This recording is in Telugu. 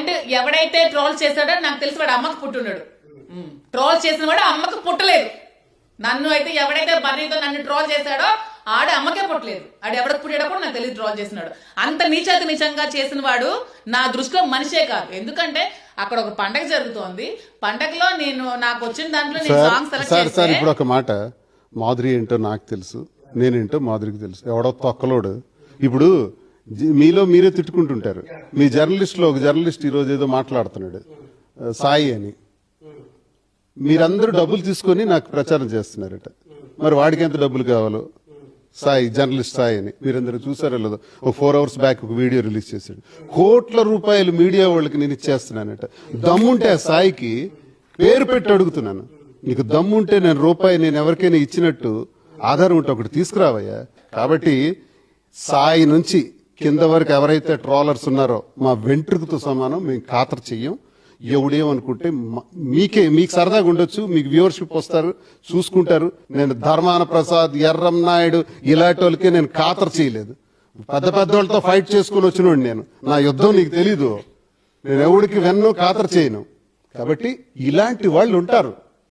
అండ్ ఎవడైతే ట్రోల్ చేశాడో నాకు తెలిసి వాడు అమ్మకు పుట్టున్నాడు. ట్రోల్ చేసిన వాడు అమ్మకు పుట్టలేదు. నన్ను అయితే ఎవడైతే బర్రీతో నన్ను ట్రోల్ చేశాడో ఆడ అమ్మకే పుట్టలేదు. ఆడు ఎవరికి పుట్టేటప్పుడు నాకు తెలియదు ట్రోల్ చేసినాడు. అంత నీచాతి నీచంగా చేసిన వాడు నా దృష్టిలో మనిషే కాదు. ఎందుకంటే అక్కడ ఒక పండగ జరుగుతోంది. పండగలో నాకు వచ్చిన దాంట్లో నేను సాంగ్ సెలెక్ట్ చేస్తే ఇప్పుడు ఒక మాట, మాధురి ఏంటో నాకు తెలుసు, నేనేంటో మాధురికి తెలుసు. ఎవడో తొక్కలోడు ఇప్పుడు మీలో మీరే తిట్టుకుంటుంటారు. మీ జర్నలిస్ట్ లో ఒక జర్నలిస్ట్ ఈ రోజు ఏదో మాట్లాడుతున్నాడు సాయి అని. మీరందరూ డబ్బులు తీసుకొని నాకు ప్రచారం చేస్తున్నారట. మరి వాడికి ఎంత డబ్బులు కావాలో, సాయి జర్నలిస్ట్ సాయి అని మీరందరూ చూసారో లేదో, ఒక 4 hours బ్యాక్ ఒక వీడియో రిలీజ్ చేశాడు. కోట్ల రూపాయలు మీడియా వాళ్ళకి నేను ఇచ్చేస్తున్నానట. దమ్ముంటే ఆ సాయికి పేరు పెట్టి అడుగుతున్నాను, నీకు దమ్ముంటే నేను ఎవరికైనా ఇచ్చినట్టు ఆధారం ఉంటే ఒకటి తీసుకురావయ్యా. కాబట్టి సాయి నుంచి కింద వరకు ఎవరైతే ట్రోలర్స్ ఉన్నారో మా వెంట్రుకతో సమానం, మేము ఖాతరు చెయ్యం. ఎవడేమనుకుంటే మీకు సరదాగా ఉండొచ్చు, మీకు వ్యూవర్షిప్ వస్తారు, చూసుకుంటారు. నేను ధర్మాన ప్రసాద్, ఎర్రం నాయుడు ఇలాంటి వాళ్ళకి నేను ఖాతరు చేయలేదు. పెద్ద వాళ్ళతో ఫైట్ చేసుకుని వచ్చినోడు నేను. నా యుద్ధం నీకు తెలీదు. నేను ఎవడికి వెన్నో ఖాతరు చేయను. కాబట్టి ఇలాంటి వాళ్ళు ఉంటారు.